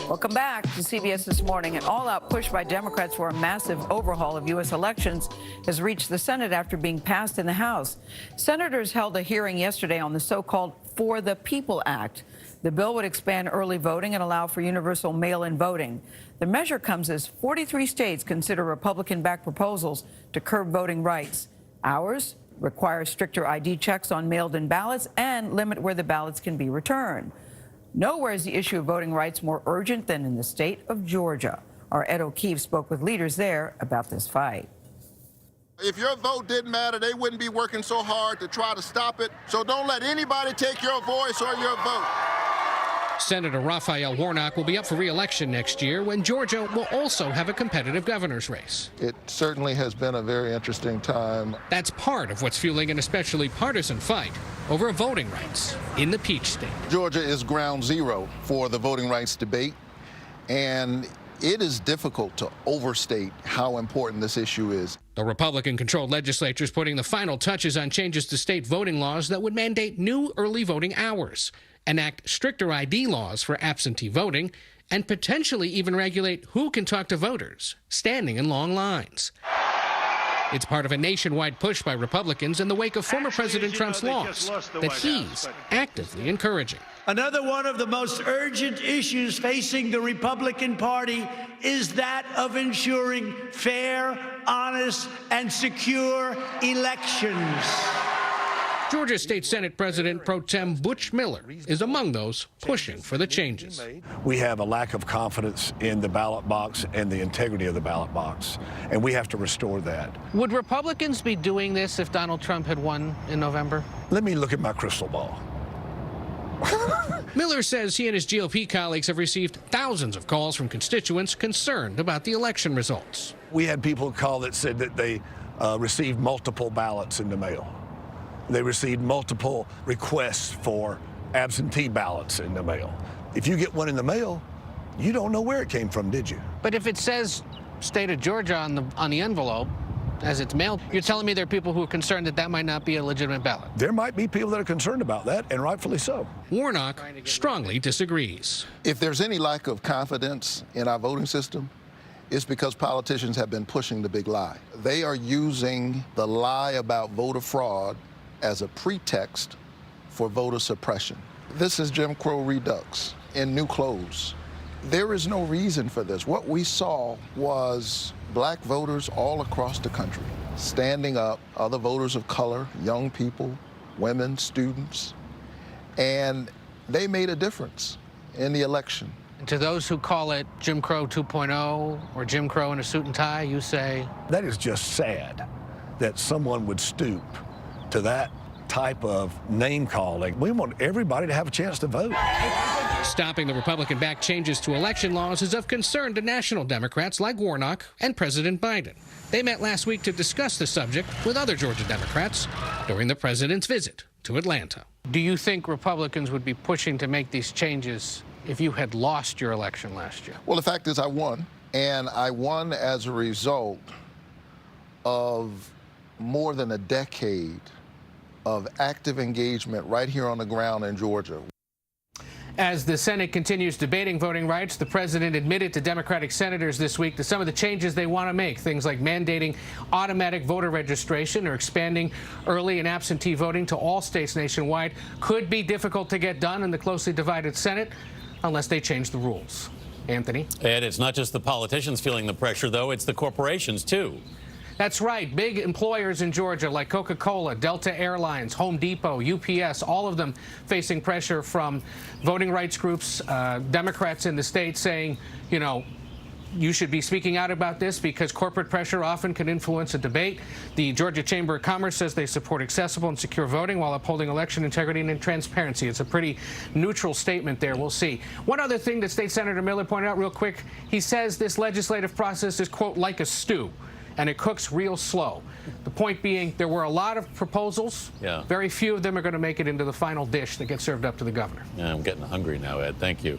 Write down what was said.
Welcome back to CBS This Morning. An all-out push by Democrats for a massive overhaul of U.S. elections has reached the Senate after being passed in the House. Senators held a hearing yesterday on the so-called For the People Act. The bill would expand early voting and allow for universal mail-in voting. The measure comes as 43 states consider Republican-backed proposals to curb voting rights. Ours requires stricter ID checks on mailed-in ballots and limit where the ballots can be returned. Nowhere is the issue of voting rights more urgent than in the state of Georgia. Our Ed O'Keefe spoke with leaders there about this fight. If your vote didn't matter, they wouldn't be working so hard to try to stop it. So don't let anybody take your voice or your vote. Senator Raphael Warnock will be up for re-election next year when Georgia will also have a competitive governor's race. It certainly has been a very interesting time. That's part of what's fueling an especially partisan fight over voting rights in the Peach State. Georgia is ground zero for the voting rights debate, and it is difficult to overstate how important this issue is. The Republican-controlled legislature is putting the final touches on changes to state voting laws that would mandate new early voting hours, enact stricter ID laws for absentee voting, and potentially even regulate who can talk to voters standing in long lines. It's part of a nationwide push by Republicans in the wake of former President Trump's laws that he's actively encouraging. Another one of the most urgent issues facing the Republican Party is that of ensuring fair, honest, and secure elections. Georgia State Senate President Pro Tem Butch Miller is among those pushing for the changes. We have a lack of confidence in the ballot box and the integrity of the ballot box, and we have to restore that. Would Republicans be doing this if Donald Trump had won in November? Let me look at my crystal ball. Miller says he and his GOP colleagues have received thousands of calls from constituents concerned about the election results. We had people call that said that they received multiple ballots in the mail. They received multiple requests for absentee ballots in the mail. If you get one in the mail, you don't know where it came from, did you? But if it says state of Georgia on the envelope as it's mailed, you're telling me there are people who are concerned that that might not be a legitimate ballot? There might be people that are concerned about that, and rightfully so. Warnock strongly disagrees. If there's any lack of confidence in our voting system, it's because politicians have been pushing the big lie. They are using the lie about voter fraud as a pretext for voter suppression. This is Jim Crow redux in new clothes. There is no reason for this. What we saw was black voters all across the country standing up, other voters of color, young people, women, students, and they made a difference in the election. And to those who call it Jim Crow 2.0 or Jim Crow in a suit and tie, you say? That is just sad that someone would stoop to that type of name-calling. We want everybody to have a chance to vote. Stopping the Republican-backed changes to election laws is of concern to national Democrats like Warnock and President Biden. They met last week to discuss the subject with other Georgia Democrats during the president's visit to Atlanta. Do you think Republicans would be pushing to make these changes if you had lost your election last year? Well, the fact is I won, and I won as a result of more than a decade of active engagement right here on the ground in Georgia. As the Senate continues debating voting rights, the president admitted to Democratic senators this week that some of the changes they want to make, things like mandating automatic voter registration or expanding early and absentee voting to all states nationwide, could be difficult to get done in the closely divided Senate unless they change the rules. Anthony? Ed, it's not just the politicians feeling the pressure, though. It's the corporations, too. That's right. Big employers in Georgia like Coca-Cola, Delta Airlines, Home Depot, UPS, all of them facing pressure from voting rights groups, Democrats in the state saying, you know, you should be speaking out about this because corporate pressure often can influence a debate. The Georgia Chamber of Commerce says they support accessible and secure voting while upholding election integrity and transparency. It's a pretty neutral statement there. We'll see. One other thing that State Senator Miller pointed out real quick, he says this legislative process is, quote, like a stew, and it cooks real slow. The point being, there were a lot of proposals. Yeah. Very few of them are going to make it into the final dish that gets served up to the governor. Yeah, I'm getting hungry now, Ed. Thank you.